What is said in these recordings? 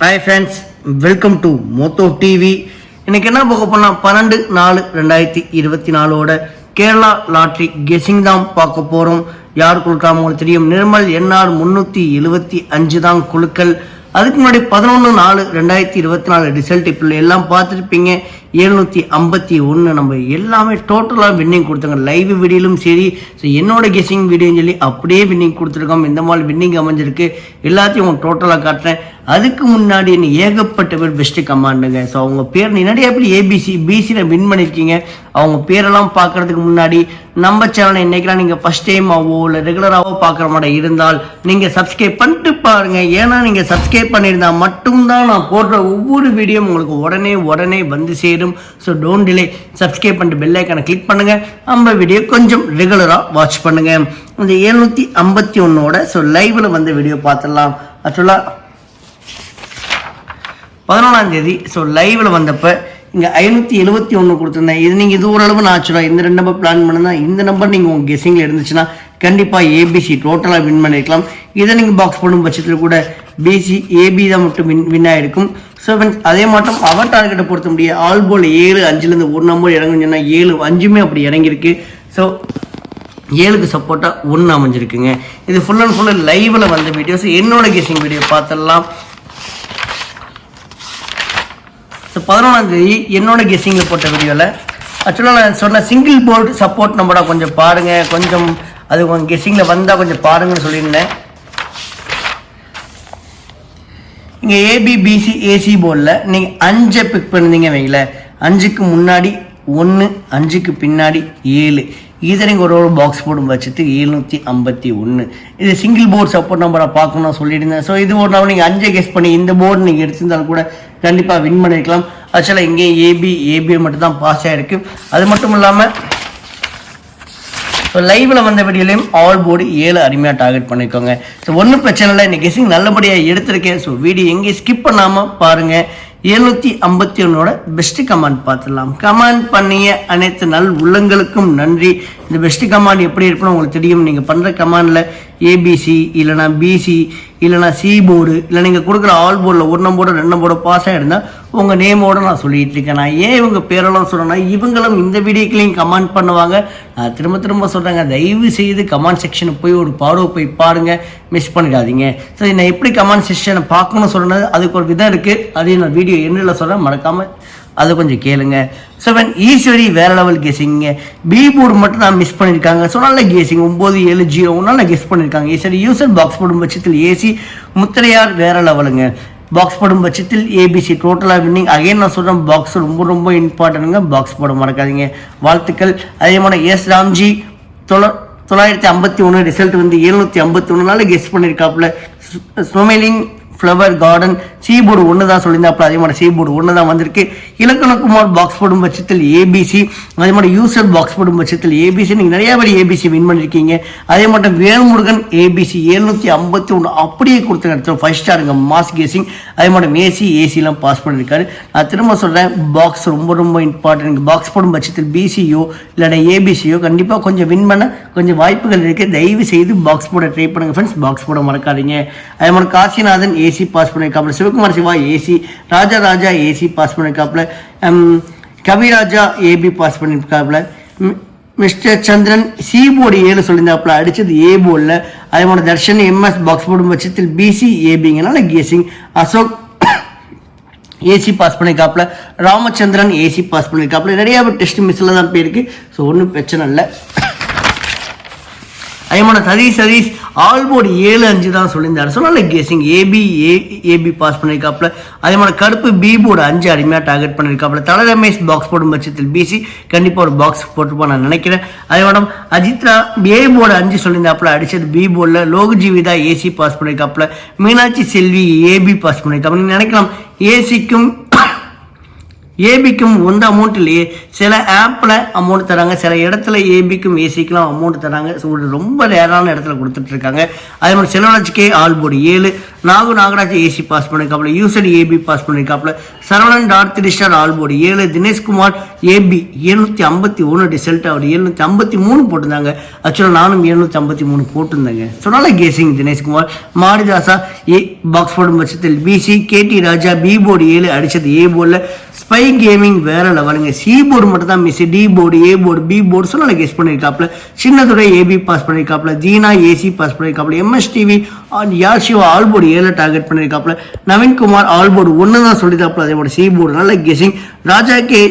Hi friends, welcome to Moto TV. இன்னைக்கு என்ன பார்க்க போனால் 12/4/2024 கேரளா லாட்ரி கெஸிங் தான் பார்க்க போகிறோம். யார் கொடுக்காம உங்களுக்கு தெரியும். நிர்மல் என்ஆர் 375 தான் குழுக்கள். அதுக்கு முன்னாடி 11/4/2024 ரிசல்ட் இப்போ எல்லாம் பார்த்துருப்பீங்க. 751 நம்ம எல்லாமே டோட்டலாக வின்னிங் கொடுத்தாங்க. லைவ் வீடியோலும் சரி, ஸோ என்னோட கெஸிங் வீடியோன்னு சொல்லி அப்படியே வின்னிங் கொடுத்துருக்கோம். இந்த மாதிரி வின்னிங் அமைஞ்சிருக்கு. எல்லாத்தையும் அவங்க டோட்டலாக காட்டுறேன். அதுக்கு முன்னாடி என்ன ஏகப்பட்ட பேர் பெஸ்ட்டு கமாண்டுங்க. ஸோ அவங்க பேர் நிறைய பேர் ஏபிசி பிசியில் வின் பண்ணியிருக்கீங்க. அவங்க பேரெல்லாம் பார்க்கறதுக்கு முன்னாடி நம்ம சேனலை இன்னைக்கெல்லாம் நீங்கள் ஃபஸ்ட் டைம் ஆவோ இல்லை ரெகுலராகவோ பார்க்குற மாதிரி இருந்தால் நீங்கள் சப்ஸ்கிரைப் பண்ணிட்டு பாருங்கள். ஏன்னா நீங்கள் சப்ஸ்கிரைப் பண்ணியிருந்தால் மட்டும்தான் நான் போடுற ஒவ்வொரு வீடியோ உங்களுக்கு உடனே வந்து சேரும். ஸோ டோன்ட் டிலே, சப்ஸ்கிரைப் பண்ணிட்டு பெல் ஐக்கானை கிளிக் பண்ணுங்கள். நம்ம வீடியோ கொஞ்சம் ரெகுலராக வாட்ச் பண்ணுங்கள். இந்த 751 ஸோ லைவில் வந்து வீடியோ பார்த்துடலாம். ஆக்சுவலாக 11ஆம் தேதி ஸோ லைவில் வந்தப்போ இங்கே 571 கொடுத்துருந்தேன். இது நீங்கள் இது ஓரளவு நான் ஆக்சுவலாக இந்த 2 நம்பர் பிளான் பண்ணால் இந்த நம்பர் நீங்கள் உங்கள் கெஸிங்கில் இருந்துச்சுன்னா கண்டிப்பாக ஏபிசி டோட்டலாக வின் பண்ணியிருக்கலாம். இதை நீங்கள் பாக்ஸ் போடும் பட்சத்தில் கூட பிசி ஏபி தான் மட்டும் வின் ஆகிருக்கும். ஸோ அதே மாட்டம் அவர் டார்கெட்டை பொறுத்த முடியாது. ஆல் போல் 7-5லேருந்து ஒரு நம்பர் இறங்குன்னு சொன்னால் 7-5 அப்படி இறங்கியிருக்கு. ஸோ 7க்கு சப்போர்ட்டாக 1 அமைஞ்சிருக்குங்க. இது ஃபுல் அண்ட் ஃபுல்லாக லைவில் வந்த வீடியோஸ். என்னோட கெஸிங் வீடியோ பார்த்துடலாம். ஸோ 11ஆம் தேதி என்னோட கெஸ்ஸிங்கில் போட்ட வீடியோவில் ஆக்சுவலாக நான் சொன்ன சிங்கிள் போர்டு சப்போர்ட் நம்பராக கொஞ்சம் பாருங்கள், கொஞ்சம் அது கொஞ்சம் கெஸ்ஸிங்கில் வந்தால் கொஞ்சம் பாருங்கன்னு சொல்லியிருந்தேன். இங்கே ஏபிபிசி ஏசி போர்டில் நீங்கள் 5 பிக் பண்ணிருந்தீங்க வைங்கள, 5க்கு முன்னாடி 1, 5க்கு பின்னாடி 7, இதை நீங்கள் ஒரு பாக்ஸ் போடும் பட்சத்துக்கு 751. இது சிங்கிள் போர்டு சப்போர்ட் நம்பரை பார்க்கணும் சொல்லியிருந்தேன். ஸோ இது ஒரு நாள் நீங்கள் 5 கெஸ் பண்ணி இந்த போர்டு நீங்கள் எடுத்திருந்தாலும் கூட கண்டிப்பாக வின் பண்ணியிருக்கலாம். ஆக்சுவலாக இங்கே ஏபி மட்டும் தான் பாஸ் ஆகிருக்கு. அது மட்டும் இல்லாமல் ஸோ லைவில் வந்த வீடியோலையும் ஆல் போர்டு 7 அருமையாக டார்கெட் பண்ணிக்கோங்க. ஸோ ஒன்றும் பிரச்சனை இல்லை, இந்த கெஸிங் நல்லபடியாக எடுத்திருக்கேன். ஸோ வீடியோ எங்கேயும் ஸ்கிப் பண்ணாமல் பாருங்கள். 751 பெஸ்ட் கமாண்ட் பார்த்துடலாம். கமாண்ட் பண்ணிய அனைத்து நல் உள்ளங்களுக்கும் நன்றி. இந்த பெஸ்ட் கமாண்ட் எப்படி இருப்பணும் உங்களுக்கு தெரியும். நீங்கள் பண்ணுற கமாண்டில் ஏபிசி இல்லைனா பிசி இல்லைனா சி போர்டு இல்லை நீங்கள் கொடுக்குற ஆல் போர்டில் 1 நம்போட 2 நம்போட பாஸ் ஆகிருந்தால் உங்கள் நேமோடு நான் சொல்லிகிட்டு இருக்கேன். நான் ஏன் இவங்க பேரெல்லாம் சொல்கிறேன்னா இவங்களும் இந்த வீடியோக்களையும் கமெண்ட் பண்ணுவாங்க. நான் திரும்ப சொல்கிறேங்க, தயவு செய்து கமெண்ட் செக்ஷனுக்கு போய் ஒரு பார்வை போய் பாருங்கள், மிஸ் பண்ணிடாதீங்க. ஸோ நான் எப்படி கமெண்ட் செக்ஷனை பார்க்கணும்னு சொல்கிறது அதுக்கு ஒரு விதம் இருக்குது. அதையும் நான் வீடியோ என்னில் சொல்கிறேன், மறக்காமல் அதை கொஞ்சம் கேளுங்க. ஸோ ஈஸ்வரி வேற லெவல் கெஸிங்க. பி போர்டு மட்டும் நான் மிஸ் பண்ணியிருக்காங்க. ஸோ நல்ல கெஸிங் 970 நல்ல கெஸ் பண்ணியிருக்காங்க. ஈஸ்வரி யூசர் பாக்ஸ் போடும் பட்சத்தில் ஏசி முத்திரையார் வேற லெவலுங்க. பாக்ஸ் போடும் பட்சத்தில் ஏபிசி டோட்டலாக வின்னிங். அகைன் நான் சொல்கிறேன், பாக்ஸ் ரொம்ப இம்பார்ட்டன்ட்டுங்க. பாக்ஸ் போட மறக்காதீங்க. வாழ்த்துக்கள். அதே மாதிரி எஸ் ராம்ஜி 951 ரிசல்ட் வந்து 751 கெஸ் பண்ணியிருக்காப்புல. ஸ்னோமேலிங் ஃப்ளவர் கார்டன் சீபோர்டு 1 தான் சொல்லியிருந்தாப்புல. அதே மாதிரி சீபோர்டு 1 தான் வந்திருக்கு. இலக்கணகுமார் பாக்ஸ் போடும் பட்சத்தில் ஏபிசி, அதே மாதிரி யூசர் பாக்ஸ் போடும் பட்சத்தில் ஏபிசி. நீங்கள் நிறைய பேர் ஏபிசி வின் பண்ணியிருக்கீங்க. அதே மாதிரி வேல்முருகன் ஏபிசி 751 அப்படியே கொடுத்துருக்காரு. 5 ஸ்டாருங்க, மாஸ் கேசிங். அதே மாதிரி ஏசிலாம் பாஸ் பண்ணியிருக்காரு. நான் திரும்ப சொல்கிறேன், பாக்ஸ் ரொம்ப இம்பார்ட்டன்ட். பாக்ஸ் போடும் பட்சத்தில் பிசியோ இல்லைன்னா ஏபிசியோ கண்டிப்பாக கொஞ்சம் வின் பண்ண கொஞ்சம் வாய்ப்புகள் இருக்குது. தயவு செய்து பாக்ஸ் போட ட்ரை பண்ணுங்கள் ஃப்ரெண்ட்ஸ். பாக்ஸ் போட மறக்காதீங்க. அதே மாதிரி காசிநாதன் ஏசி பாஸ் பண்ணியிருக்காப்புல. Sivakumar Siva AC, Raja AC pass பண்ணியிருக்காப்புல. கவிராஜா ஏபி பாஸ் பண்ணியிருக்காப்புல. மிஸ்டர் சந்திரன் சி போர்டு 7 சொல்லியிருந்தாப்புல, அடிச்சது ஏ போர்டில். அதே மாதிரி தர்ஷன் எம்எஸ் பாக்ஸ் போடும் பட்சத்தில் பிசி ஏபிங்கனால கேசிங். அசோக் ஏசி பாஸ் பண்ணியிருக்காப்புல. ராமச்சந்திரன் ஏசி பாஸ் பண்ணியிருக்காப்புல. நிறைய பேர் டெஸ்ட் மிஸ்ஸில் தான் போயிருக்கு. ஸோ ஒன்றும் பிரச்சனை இல்லை. அதேமான சதீஷ் ஆல் போர்டு 7-5 தான் சொல்லியிருந்தாரு. ஸோ நல்ல கேசிங். AB pass பண்ணியிருக்காப்புல. அதே மாதிரி கருப்பு பி போர்டு 5 அருமையாக டார்கெட் பண்ணியிருக்காப்புல. தல ரமேஷ் பாக்ஸ் போடும் பட்சத்தில் பிசி கண்டிப்பாக ஒரு பாக்ஸ் போட்டுப்போம் நான் நினைக்கிறேன். அதே மாதிரி அஜித்ரா ஏ போர்டு 5 சொல்லியிருந்தாப்புல, அடிச்சது பி போர்டில். லோகு ஜீவிதா ஏசி பாஸ் பண்ணியிருக்காப்புல. மீனாட்சி செல்வி ஏபி பாஸ் பண்ணியிருக்காப்புல. நீங்கள் நினைக்கலாம் ஏசிக்கும் ஏபிக்கும் எந்த அமௌண்ட் இல்லையே. சில ஆப்பில் அமௌண்ட் தராங்க, சில இடத்துல ஏபிக்கும் ஏசிக்கெலாம் அமௌண்ட் தராங்க. ஸோ ரொம்ப ரேரான இடத்துல கொடுத்துட்ருக்காங்க. அதே மாதிரி Selvaraj K all board 7, Nagaraj AC pass பண்ணிருக்காப்ல, யூசர் ஏபி பாஸ் பண்ணிருக்காப்ல, Saravanan dot 3 star all board 7, Dineshkumar AB 751 result அவர் 753 போட்டிருந்தாங்க. ஆக்சுவலாக நானும் 753 போட்டிருந்தேங்க. சொன்னால கேசிங் தினேஷ்குமார். மாரிதாசா ஏ பாக்ஸ் போடும் பட்சத்தில் பிசி, கேடி ராஜா பி போர்டு 7 அடிச்சது ஏ போர்டில், ஸ்பை கேமிங் வேற லெவலுங்க. சி போர்டு மட்டும் தான் miss, D board A board B board சொன்னால கெஸ் பண்ணியிருக்காப்ல. சின்னதுரை ஏபி பாஸ் பண்ணியிருக்காப்ல, தீனா ஏசி பாஸ் பண்ணியிருக்காப்ல, எம்எஸ்டிவி யார் சிவா ஆல் போர்டு 7 டார்கெட் பண்ணியிருக்காப்ல, நவீன்குமார் ஆல் போர்டு 1 தான் சொல்லியிருக்காப்ல, அதே போர்டு சி போர்டு நல்ல கெஸிங். ராஜா கே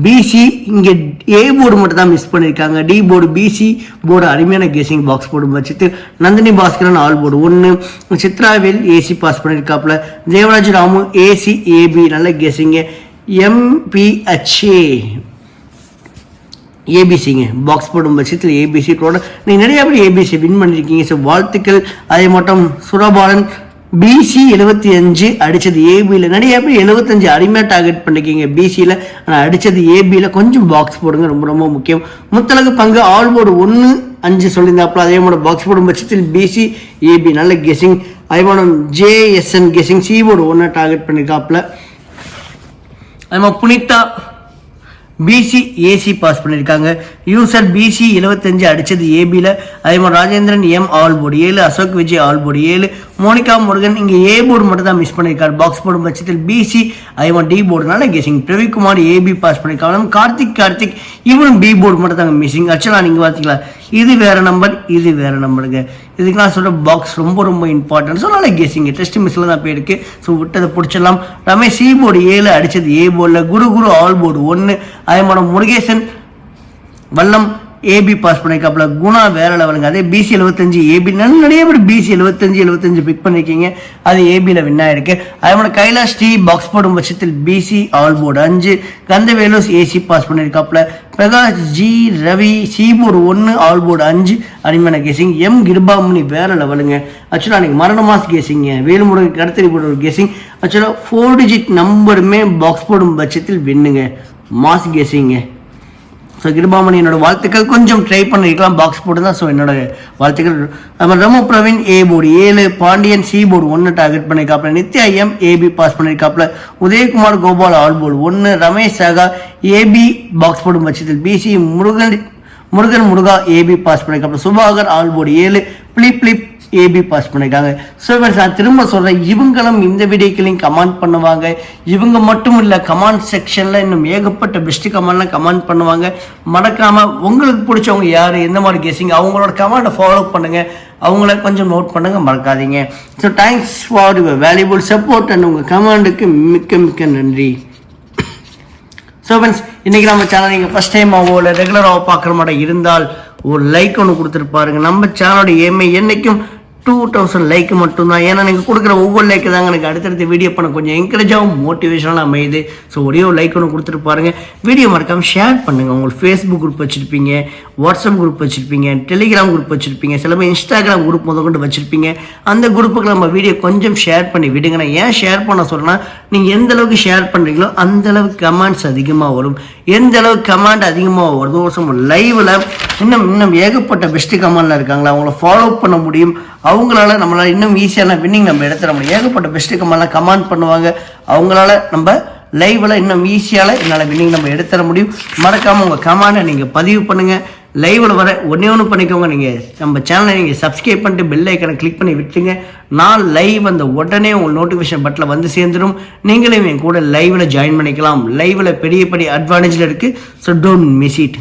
பிசி இங்கே ஏ போர்டு மட்டும் தான் மிஸ் பண்ணியிருக்காங்க, டி போர்டு பிசி போர்டு அருமையான கெஸிங் பாக்ஸ் போர்டு வச்சுட்டு. Nandini Baskaran all board 1, Chitravel AC pass பண்ணியிருக்காப்ல, Devaraj Ramu AC AB நல்ல கெஸிங்க. எம்பிஹெச்ஏ ஏபிசிங்க பாக்ஸ் போடும் பட்சத்தில் ஏபிசி டோட நீங்கள் நிறைய பேர் ஏபிசி வின் பண்ணியிருக்கீங்க. ஸோ வாழ்த்துக்கள். அதே மட்டும் சுரபாலன் பிசி 75 அடித்தது ஏபியில். நிறைய பேர் 75 அருமையாக டார்கெட் பண்ணிருக்கீங்க பிசியில், ஆனால் அடித்தது ஏபியில். கொஞ்சம் பாக்ஸ் போடுங்க, ரொம்ப ரொம்ப முக்கியம். முத்தலகு பங்கு ஆல் போர்டு 1 5 சொல்லியிருந்தாப்புல, அதே மாதிரி பாக்ஸ் போடும் பட்சத்தில் பிசி ஏபி நல்ல கெஸிங். அதே மாதிரி JSN guessing C board 1 target பண்ணியிருக்காப்புல. அதே மாதிரி புனிதா பிசி ஏசி பாஸ் பண்ணியிருக்காங்க, யூசர் பிசி 75 அடித்தது ஏபியில். அதே மாதிரி Rajendran M all board 7, Ashok Vijay all board 7, Monika Murugan இங்கே ஏ போர்டு மட்டும் தான் மிஸ் பண்ணியிருக்காரு பாக்ஸ் போடும் பட்சத்தில் பிசி. அதே மாதிரி டி போர்டுனால கெஸிங். பிரவிக்குமார் ஏபி பாஸ் பண்ணியிருக்காங்க. கார்த்திக் இவனும் பி போர்டு மட்டும் தாங்க மிஸ்ஸிங். ஆக்சுவலாக நீங்கள் பார்த்தீங்களா, இது வேற நம்பர் இது வேற நம்பருங்க. இதுக்கெல்லாம் சொல்கிற பாக்ஸ் ரொம்ப ரொம்ப இம்பார்ட்டன்ட். ஸோ நல்லா கெஸிங்க டெஸ்ட் மிஸ்ஸில் தான் போயிருக்கு. ஸோ விட்டதை பிடிச்சிடலாம். ரமேஷ் சி போர்டு 7 அடித்தது ஏ போர்டில், குரு ஆல் போர்டு 1, அதே மாதிரி முருகேசன் வல்லம் ஏபி பாஸ் பண்ணியிருக்காப்புல, குணா வேற லெவலுங்க. அதே பிசி 75 ஏபி நிறைய பேர் பிசி 75 பிக் பண்ணியிருக்கீங்க, அது ஏபியில் வின் ஆயிருக்கு. அதே மாதிரி கைலாஷ் டி பாக்ஸ் போடும் பட்சத்தில் பிசி ஆல் போர்டு 5, கந்தவேலூஸ் ஏசி பாஸ் பண்ணியிருக்காப்புல, Prakash G Ravi C board 1 all board 5 அருமையான கெஸிங். எம் கிருபாமணி வேற லெவலுங்க. ஆக்சுவலாக அன்றைக்கி மரணமாஸ் கெஸிங்க, வேலுமுருகன் கடத்தறி போட ஒரு கெஸிங். ஆக்சுவலாக 4 டிஜிட் நம்பருமே பாக்ஸ் போடும் பட்சத்தில் வின்னுங்க, மாஸ் கெஸிங்க. ஸோ கிருபாமணி என்னோட வாழ்த்துக்கள். கொஞ்சம் ட்ரை பண்ணிருக்கலாம் பாக்ஸ் போட்டு தான். ஸோ என்னோட வாழ்த்துக்கள். அப்புறம் Ramu Praveen A board 7, Pandian C board 1 target பண்ணியிருக்காப்புல, நித்யா எம் ஏபி பாஸ் பண்ணியிருக்காப்புல, உதயகுமார் கோபால் ஆல் போர்டு 1, ரமேஷ் சாகா ஏபி பாக்ஸ் போடும் பட்சத்தில் பிசி, முருகா ஏபி பாஸ் பண்ணியிருக்காப்புல, Subhakar all board 7, Philip AB pass பண்ணியிருக்காங்க. ஸோ நான் திரும்ப சொல்கிறேன், இவங்களும் இந்த வீடியோக்களையும் கமெண்ட் பண்ணுவாங்க. இவங்க மட்டும் இல்லை, கமெண்ட் செக்ஷனில் இன்னும் ஏகப்பட்ட பெஸ்ட் கமெண்ட்லாம் கமெண்ட் பண்ணுவாங்க. மறக்காமல் உங்களுக்கு பிடிச்சவங்க யார், எந்த மாதிரி கெஸிங், அவங்களோட கமெண்ட்டை ஃபாலோ பண்ணுங்கள், அவங்கள கொஞ்சம் நோட் பண்ணுங்கள், மறக்காதீங்க. So thanks for your valuable support and உங்கள் கமெண்ட்டுக்கு மிக்க நன்றி. ஸோ ஃப்ரெண்ட்ஸ், இன்றைக்கி நம்ம சேனல் நீங்கள் ஃபஸ்ட் டைமாவோ இல்லை ரெகுலராகவோ பார்க்குற மாதிரி இருந்தால் ஒரு லைக் ஒன்று கொடுத்துருப்பாருங்க. நம்ம சேனலோட ஏமே என்றைக்கும் 2000 லைக் மட்டும்தான். ஏன்னா நீங்கள் கொடுக்குற ஒவ்வொரு லைக்கு தாங்க எனக்கு அடுத்தடுத்த வீடியோ பண்ண கொஞ்சம் என்கரேஜாகவும் மோட்டிவேஷனாக அமையுது. ஸோ ஒரே ஒரு லைக் ஒன்று கொடுத்துட்டு பாருங்க. வீடியோ மறக்காமல் ஷேர் பண்ணுங்கள். உங்களுக்கு ஃபேஸ்புக் குரூப் வச்சுருப்பீங்க, வாட்ஸ்அப் குரூப் வச்சுருப்பீங்க, டெலிகிராம் குரூப் வச்சுருப்பீங்க, சில பேர் இன்ஸ்டாகிராம் குரூப் கொண்டு வச்சுருப்பீங்க. அந்த குரூப்புக்கு நம்ம வீடியோ கொஞ்சம் ஷேர் பண்ணி விடுங்க. நான் ஏன் ஷேர் பண்ண சொல்கிறேன்னா, நீங்கள் எந்த அளவுக்கு ஷேர் பண்ணுறீங்களோ அந்த அளவுக்கு கமெண்ட்ஸ் அதிகமாக வரும். எந்த அளவுக்கு கமெண்ட் அதிகமாக வருதோ, லைவில் இன்னும் ஏகப்பட்ட பெஸ்ட் கமெண்ட்லாம் இருக்காங்களா, அவங்கள ஃபாலோ பண்ண முடியும். அவங்களால நம்மளால இன்னும் ஈஸியான வின்னிங் நம்ம எடுத்துட முடியும். ஏகப்பட்ட பெஸ்ட் கமெண்ட் பண்ணுவாங்க. அவங்களால நம்ம லைவில் இன்னும் ஈஸியால் என்னால் வின்னிங் நம்ம எடுத்துட முடியும். மறக்காமல் உங்கள் கமெண்டை நீங்கள் பதிவு பண்ணுங்கள். லைவில் வர ஒன்று பண்ணிக்கோங்க. நீங்கள் நம்ம சேனலை நீங்கள் சப்ஸ்கிரைப் பண்ணிட்டு பெல் ஐக்கனை கிளிக் பண்ணி விட்டுருங்க. நான் லைவ் வந்த உடனே உங்கள் நோட்டிஃபிகேஷன் பட்டில் வந்து சேர்ந்துடும். நீங்களே என் கூட லைவில் ஜாயின் பண்ணிக்கலாம். லைவில் பெரிய அட்வான்டேஜில் இருக்குது. So don't miss it.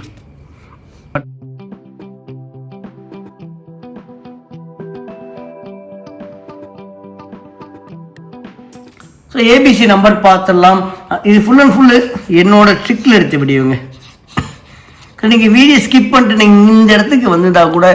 So ABC number பார்த்துடலாம். இது ஃபுல் அண்ட் ஃபுல்லு என்னோட ட்ரிக்கில் எடுத்த வீடியோங்க. நீங்கள் வீடியோ ஸ்கிப் பண்ணிட்டு நீங்கள் இந்த இடத்துக்கு வந்துட்டா கூட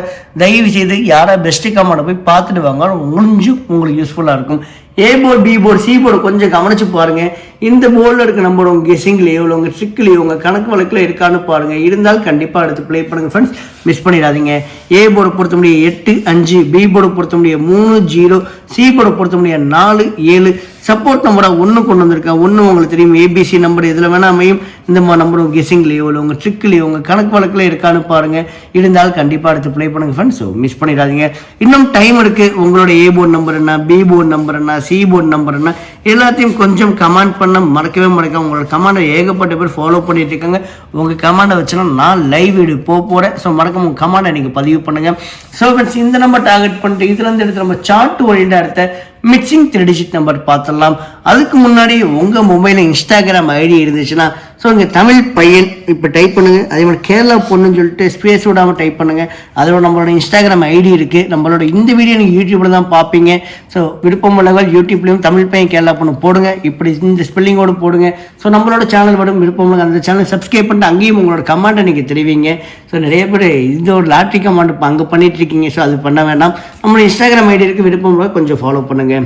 தயவு செய்து யாராவது பெஸ்ட்டு கமெண்ட்டை போய் பார்த்துட்டு வாங்க. முடிஞ்சும் உங்களுக்கு யூஸ்ஃபுல்லாக இருக்கும். A board, B board, C board கொஞ்சம் கவனிச்சு பாருங்கள். இந்த போர்டில் இருக்க நம்பர் உங்கள் கெஸிங்லேயோ இல்லை உங்கள் ட்ரிக்லேயோ உங்கள் கணக்கு வழக்கில் இருக்கான்னு பாருங்கள். இருந்தால் கண்டிப்பாக எடுத்து ப்ளே பண்ணுங்கள் ஃப்ரெண்ட்ஸ். மிஸ் பண்ணிடாதீங்க. ஏ போர்டை பொறுத்த முடிய 8-5, பி போர்டை பொறுத்த முடிய 3-0, சி போர்டை பொறுத்த முடிய 4-7, சப்போர்ட் நம்பராக ஒன்று கொண்டு வந்திருக்கேன். ஒன்று உங்களுக்கு தெரியும் ஏபிசி நம்பர், இதில் வேணால் அமையும். இந்த மாதிரி நம்பர் உங்கள் கெஸிங்லேயோ இல்லை உங்கள் ட்ரிக்லேயோ உங்கள் கணக்கு வழக்கில் இருக்கான்னு பாருங்கள். இருந்தால் கண்டிப்பாக எடுத்து ப்ளே பண்ணுங்கள் ஃப்ரெண்ட்ஸ். ஸோ மிஸ் பண்ணிடாதீங்க. இன்னும் டைம் இருக்குது. உங்களோட ஏ போர்டு நம்பர் என்ன, பி போர்டு நம்பர் என்ன, சி போர்டு நம்பர் என்ன, எல்லாத்தையும் கொஞ்சம் கமெண்ட் பண்ண மறக்கவே மறக்காம. உங்களோட கமெண்டை ஏகப்பட்ட பேர் ஃபாலோ பண்ணிட்டு இருக்காங்க. உங்கள் கமெண்டை வச்சுன்னா நான் லைவ் வீடியோ போகிறேன். ஸோ மறக்காம உங்கள் கமெண்டை நீங்கள் பதிவு பண்ணுங்கள். ஸோ ஃப்ரெண்ட்ஸ், இந்த நம்பர் டார்கெட் பண்ணிட்டு இதுலேருந்து எடுத்து நம்ம சார்ட் வழியில் அடுத்த மிக்சிங் 3 டிஜிட் நம்பர் பார்த்துடலாம். அதுக்கு முன்னாடி உங்கள் மொபைலில் இன்ஸ்டாகிராம் ஐடி இருந்துச்சுன்னா ஸோ இங்கே தமிழ் பையன் இப்போ டைப் பண்ணுங்கள். அதே மாதிரி கேரளா பொண்ணுன்னு சொல்லிட்டு ஸ்பேஸ் விடாமல் டைப் பண்ணுங்கள். அதோட நம்மளோட இன்ஸ்டாகிராம் ஐடி இருக்குது. நம்மளோட இந்த வீடியோ நீங்கள் யூடியூப்பில் தான் பார்ப்பீங்க. ஸோ விருப்பம் உள்ளவர்கள் யூடியூப்லேயும் தமிழ் பையன் கேரளா பொண்ணு போடுங்க. இப்படி இந்த ஸ்பெல்லிங்கோடு போடுங்க. ஸோ நம்மளோட சேனல் வரும். விருப்பம் உள்ள அந்த சேனல் சப்ஸ்கிரைப் பண்ணிட்டு அங்கேயும் உங்களோட கமெண்ட்டை நீங்கள் தெரிவிங்க. ஸோ நிறைய பேர் இந்த ஒரு லாட்ரி கமெண்ட் இப்போ அங்கே பண்ணிட்டு இருக்கீங்க. ஸோ அது பண்ண வேண்டாம். நம்மளோட இன்ஸ்டாகிராம் ஐடி இருக்குது. விருப்பம் உள்ள கொஞ்சம் ஃபாலோ பண்ணுங்கள்.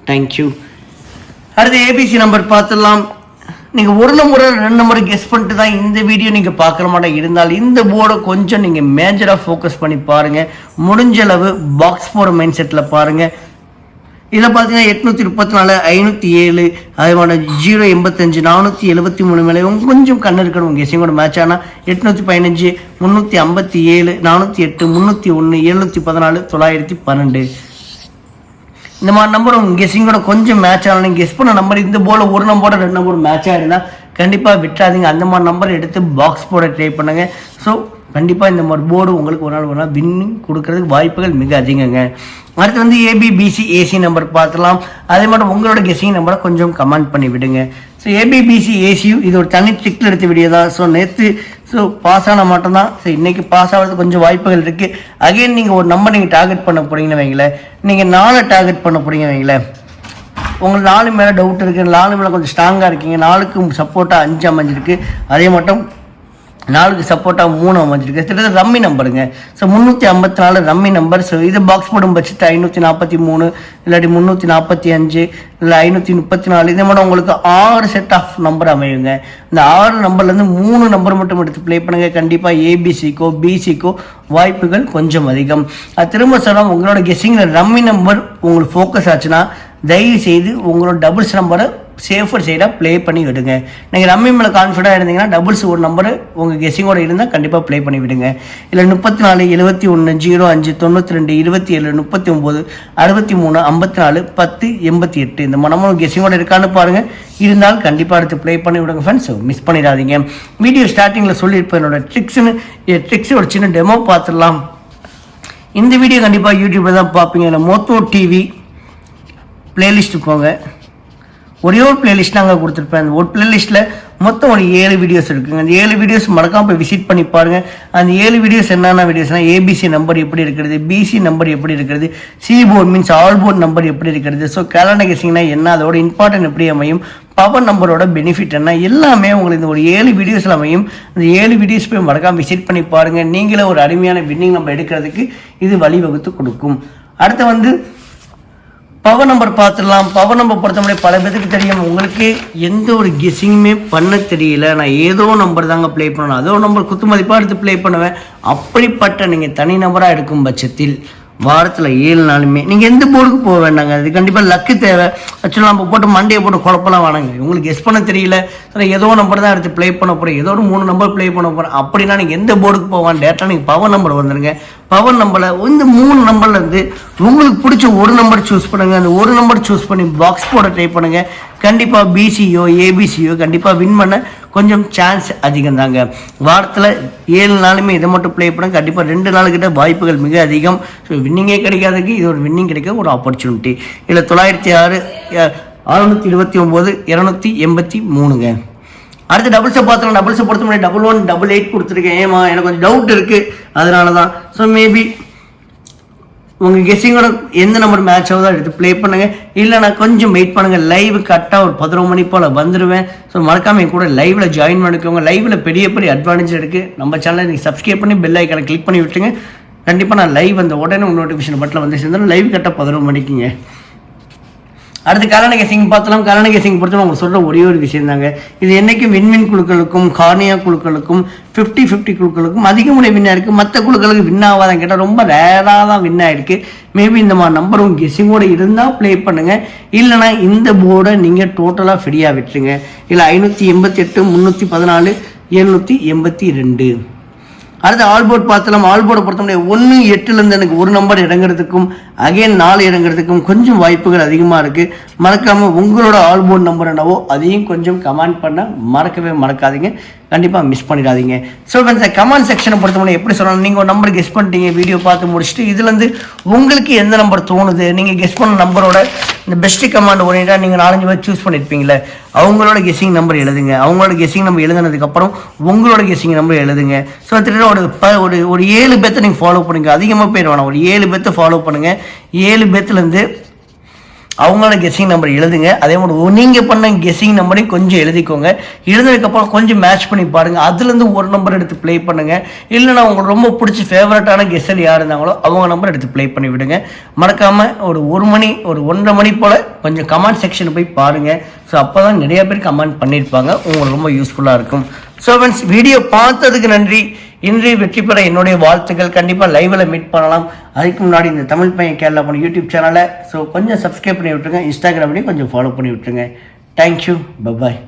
தேங்க்யூ. அடுத்து ஏபிசி நம்பர் பார்த்துடலாம். நீங்கள் ஒரு நம்பர் 2 நம்பர் கெஸ் பண்ணிட்டு தான் இந்த வீடியோ நீங்கள் பார்க்குற மாட்டேன். இருந்தால் இந்த போர்டை கொஞ்சம் நீங்கள் மேஜராக ஃபோக்கஸ் பண்ணி பாருங்கள். முடிஞ்ச அளவு பாக்ஸ் போகிற மைண்ட் செட்டில் பாருங்கள். இதில் பார்த்தீங்கன்னா 834, 507, அதே மாதிரி 085, 473 மேலே கொஞ்சம் கண்ணு இருக்கணும். உங்கள் கெஸிங்கோட மேட்ச் ஆனால் 815, 357, 408, 301, 714, 912 இந்த மாதிரி நம்பர் உங்கள் கெஸிங்கோட கொஞ்சம் மேட்ச் ஆகலாம். நீங்கள் கெஸ் பண்ண நம்பர் இந்த போல ஒரு நம்பரோட 2 நம்பர் மேட்ச் ஆகிருந்தால் கண்டிப்பாக விட்டுறாதீங்க. அந்த மாதிரி நம்பர் எடுத்து பாக்ஸ் போட ட்ரை பண்ணுங்கள். ஸோ கண்டிப்பாக இந்த மாதிரி போர்டு உங்களுக்கு ஒரு நாள் வின்னிங் கொடுக்கறதுக்கு வாய்ப்புகள் மிக அதிகங்க. அடுத்து வந்து ஏபிபிசி ஏசி நம்பர் பார்த்துலாம். அதே மாதிரி உங்களோட கெஸிங் நம்பரை கொஞ்சம் கமெண்ட் பண்ணி விடுங்க. ஸோ ஏபிபிசி ஏசியூ இது ஒரு தனி ட்ரிக்கில் எடுத்த வீடியோ தான். ஸோ நேற்று பாஸ் ஆனால் மட்டும்தான். ஸோ இன்றைக்கி பாஸ் ஆகிறதுக்கு கொஞ்சம் வாய்ப்புகள் இருக்குது. அகைன் நீங்கள் ஒரு நம்பர் நீங்கள் டார்கெட் பண்ண போகிறீங்கன்னு வைங்களேன். நீங்கள் 4 டார்கெட் பண்ண போகிறீங்க வைங்களேன். உங்களுக்கு 4 மேலே டவுட் இருக்குது, 4 மேலே கொஞ்சம் ஸ்ட்ராங்காக இருக்கீங்க, 4க்கு சப்போர்ட்டாக 5 அமைஞ்சிருக்கு, அதே மட்டும் 4க்கு சப்போர்ட்டாக 3 அமைஞ்சிருக்கு. கிட்டத்தட்ட ரம்மி நம்பருங்க. So 354 rummy number. ஸோ இது பாக்ஸ் போடும் பட்சத்து 543, இல்லாட்டி 345, இல்லை 534. இதே மாதிரி உங்களுக்கு 6 செட் ஆஃப் நம்பர் அமையுங்க. இந்த 6 நம்பர்லேருந்து 3 நம்பர் மட்டும் எடுத்து ப்ளே பண்ணுங்கள். கண்டிப்பாக ஏபிசிக்கோ பிசிக்கோ வாய்ப்புகள் கொஞ்சம் அதிகம். அது திரும்ப சொல்கிறோம், உங்களோட கெஸ்ஸிங்கில் ரம்மி நம்பர் உங்களுக்கு ஃபோக்கஸ் ஆச்சுன்னா தயவு செய்து உங்களோட டபுள்ஸ் நம்பரை சேஃபர் சைடாக ப்ளே பண்ணி விடுங்க. நீங்கள் ரம்மி மேலே கான்ஃபிடண்டாக இருந்தீங்கன்னா டபுள்ஸ் ஒரு நம்பர் உங்கள் கெஸ்ஸிங்கோட இருந்தால் கண்டிப்பாக ப்ளே பண்ணி விடுங்க. இல்லை 34, 71, 05, 92, 27, 39, 63, 54, 10, 88 இந்த மனமும் கெஸ்ஸிங்கோட இருக்கான்னு பாருங்கள். இருந்தால் கண்டிப்பாக எடுத்து ப்ளே பண்ணி விடுங்க ஃப்ரெண்ட்ஸ். மிஸ் பண்ணிடாதீங்க. வீடியோ ஸ்டார்டிங்கில் சொல்லியிருப்பேன் என்னோட ட்ரிக்ஸ் ஒரு சின்ன டெமோ பார்த்துடலாம். இந்த வீடியோ கண்டிப்பாக யூடியூப்பில் தான் பார்ப்பீங்க. இல்லை மோத்தோ டிவி பிளேலிஸ்ட்டு போங்க. ஒரே ஒரு பிளேலிஸ்ட் நாங்கள் கொடுத்துருப்பேன். அந்த ஒரு பிளேலிஸ்ட்டில் மொத்தம் ஒரு 7 வீடியோஸ் இருக்குங்க. அந்த 7 வீடியோஸ் மறக்காமல் போய் விசிட் பண்ணி பாருங்கள். அந்த 7 வீடியோஸ் என்னென்ன வீடியோஸ்னால் ஏபிசி நம்பர் எப்படி இருக்கிறது, பிசி நம்பர் எப்படி இருக்கிறது, C port means all port number எப்படி இருக்கிறது, ஸோ கேலண்டர் கெஸிங்னா என்ன, அதோட இம்பார்ட்டன்ட் எப்படி அமையும், பவர் நம்பரோட பெனிஃபிட் என்ன, எல்லாமே உங்களுக்கு இந்த ஒரு 7 வீடியோஸில் அமையும். அந்த 7 வீடியோஸ் போய் மறக்காமல் விசிட் பண்ணி பாருங்கள். நீங்களே ஒரு அருமையான வின்னிங் நம்பர் எடுக்கிறதுக்கு இது வழிவகுத்து கொடுக்கும். அடுத்து வந்து பவர் நம்பர் பார்த்துடலாம். பவர் நம்பர் பொறுத்தவரை பல பேருக்கு தெரியும். உங்களுக்கு எந்த ஒரு கெஸ்ஸிங்குமே பண்ண தெரியல, நான் ஏதோ நம்பர் தாங்க ப்ளே பண்ணணும், அதோ நம்பர் குத்து மதிப்பாக எடுத்து ப்ளே பண்ணுவேன். அப்படிப்பட்ட நீங்கள் தனி நம்பராக எடுக்கும் பட்சத்தில் வாரத்தில் 7 நாளுமே நீங்கள் எந்த போர்டுக்கு போக வேண்டாங்க. அது கண்டிப்பாக லக்கு தேவை. ஆக்சுவலாக நம்ம போட்டு மண்டையை போட்டு குழப்பலாம் வேணாங்க. உங்களுக்கு கெஸ் பண்ண தெரியல, ஏதோ நம்பர் தான் எடுத்து ப்ளே பண்ண போகிறேன், ஏதோ ஒரு 3 நம்பர் ப்ளே பண்ண போகிறேன் அப்படின்னா நீங்கள் எந்த போர்டுக்கு போவான் டேரெக்டாக நீங்கள் பவர் நம்பர் வந்துடுங்க. பவர் நம்பரில் இந்த 3 நம்பர்லேருந்து உங்களுக்கு பிடிச்ச ஒரு நம்பர் சூஸ் பண்ணுங்கள். அந்த ஒரு நம்பர் சூஸ் பண்ணி பாக்ஸ் போட ட்ரை பண்ணுங்கள். கண்டிப்பாக பிசியோ ஏபிசியோ கண்டிப்பாக வின் பண்ண கொஞ்சம் சான்ஸ் அதிகம் தாங்க. வாரத்தில் 7 நாளுமே இதை மட்டும் ப்ளே பண்ண கண்டிப்பாக 2 நாளுக்கிட்ட வாய்ப்புகள் மிக அதிகம். ஸோ வின்னிங்கே கிடைக்காததுக்கு இது ஒரு வின்னிங் கிடைக்க ஒரு ஆப்பர்ச்சுனிட்டி. இதில் 906, 629, 283ங்க. அடுத்து டபுள்ஸை பார்த்தோம். டபுள்ஸை பொறுத்த முன்னாடி 11, 88 கொடுத்துருக்கேன். ஏமா எனக்கு கொஞ்சம் டவுட் இருக்குது, அதனால தான். ஸோ மேபி உங்கள் கெஸ்ஸிங்கோட எந்த நம்பர் மேட்ச் ஆகுதோ எடுத்து ப்ளே பண்ணுங்கள். இல்லைனா கொஞ்சம் வெயிட் பண்ணுங்கள். லைவ் கரெக்டாக ஒரு 11 மணி போல் வந்துடுவேன். ஸோ மறக்காமல் என் கூட லைவில் ஜாயின் பண்ணிக்கோங்க. லைவில் பெரிய பெரிய அட்வான்டேஜ் இருக்குது. நம்ம சேனலை நீங்கள் சப்ஸ்கிரைப் பண்ணி பெல் ஐக்கானை கிளிக் பண்ணி விட்டுருங்க. கண்டிப்பாக நான் லைவ் வந்த உடனே உங்கள் நோட்டிஃபிகேஷன் பட்டில் வந்து சேர்ந்தாலும் லைவ் கரெக்டாக 11 மணிக்குங்க. அடுத்து கல்யாண கேசிங் பார்த்தலாம். கல்யாண கேசிங் பொறுத்தவரை உங்களுக்கு சொல்கிற ஒரே ஒரு விஷயம் தாங்க, இது என்றைக்கும் வின்வின் குழுக்களுக்கும் கார்னியா குழுக்களுக்கும் 50-50 குழுக்களுக்கும் அதிக முறை வின் ஆயிருக்கு. மற்ற குழுக்களுக்கு வின் ஆகாதான் கேட்டால் ரொம்ப ரேராக தான் வின் ஆயிருக்கு. மேபி இந்த மாதிரி நம்பர் உங்கள் கெஸ்ஸிங்கோட இருந்தால் ப்ளே பண்ணுங்கள், இல்லைனா இந்த போர்டை நீங்கள் டோட்டலாக ஃப்ரீயாக விட்டுருங்க. இல்லை 588, 314, 782. அடுத்து ஆல்போர்ட் பார்த்தலாம். ஆல்போர்டை பொறுத்த முடியாது 1-8 எனக்கு ஒரு நம்பர் இறங்குறதுக்கும் அகைன் 4 இறங்குறதுக்கும் கொஞ்சம் வாய்ப்புகள் அதிகமாக இருக்குது. மறக்காமல் உங்களோட ஆல்போர்ட் நம்பர் என்னவோ அதையும் கொஞ்சம் கமெண்ட் பண்ண மறக்காதீங்க, கண்டிப்பாக மிஸ் பண்ணிடாதீங்க. ஸோ இந்த கமெண்ட் செக்ஷனை பொறுத்த முடியும் எப்படி சொல்லணும், நீங்கள் ஒரு நம்பர் கெஸ் பண்ணிட்டீங்க, வீடியோ பார்த்து முடிச்சுட்டு இதுலேருந்து உங்களுக்கு எந்த நம்பர் தோணுது, நீங்கள் கெஸ் பண்ண நம்பரோட இந்த பெஸ்ட் கமாண்ட் ஓரியண்டாக நீங்கள் 4-5 பேர் சூஸ் பண்ணியிருப்பீங்களே அவங்களோட கெஸ்ஸிங் நம்பர் எழுதுங்க. அவங்களோட கெஸ்ஸிங் நம்பர் எழுதுனதுக்கப்புறம் உங்களோட கெஸ்ஸிங் நம்பர் எழுதுங்க. ஸோ ஒரு 7 பேர்த்தை நீங்கள் ஃபாலோ பண்ணுங்க, அதிகமாக பேர் வேணாம், ஒரு 7 பேர்த்தை ஃபாலோ பண்ணுங்கள். 7 பேர்த்துலேருந்து அவங்களோட கெஸ்ஸிங் நம்பர் எழுதுங்க. அதே மாதிரி நீங்கள் பண்ண கெஸ்ஸிங் நம்பரையும் கொஞ்சம் எழுதிக்கோங்க. எழுதுனதுக்கப்புறம் கொஞ்சம் மேட்ச் பண்ணி பாருங்கள், அதுலேருந்து ஒரு நம்பர் எடுத்து ப்ளே பண்ணுங்கள். இல்லைனா உங்களுக்கு ரொம்ப பிடிச்சி ஃபேவரட்டான கெஸ்ஸர் யார் இருந்தாங்களோ அவங்க நம்பர் எடுத்து ப்ளே பண்ணி விடுங்க. மறக்காமல் ஒரு 1:30 மணி போல் கொஞ்சம் கமெண்ட் செக்ஷன் போய் பாருங்கள். ஸோ அப்போ தான் நிறைய பேர் கமெண்ட் பண்ணியிருப்பாங்க, உங்களுக்கு ரொம்ப யூஸ்ஃபுல்லாக இருக்கும். ஸோ ஃப்ரெண்ட்ஸ், வீடியோ பார்த்ததுக்கு நன்றி. இன்றைய வெற்றி பெற என்னுடைய வாழ்த்துக்கள். கண்டிப்பாக லைவில் மீட் பண்ணலாம். அதுக்கு முன்னாடி இந்த தமிழ் பையன் கேரளா போன யூடியூப் சேனலை கொஞ்சம் சப்ஸ்கிரைப் பண்ணி விட்டுருங்க, இன்ஸ்டாகிராம்லேயும் கொஞ்சம் ஃபாலோ பண்ணி விட்டுருங்க. Thank you, bye bye.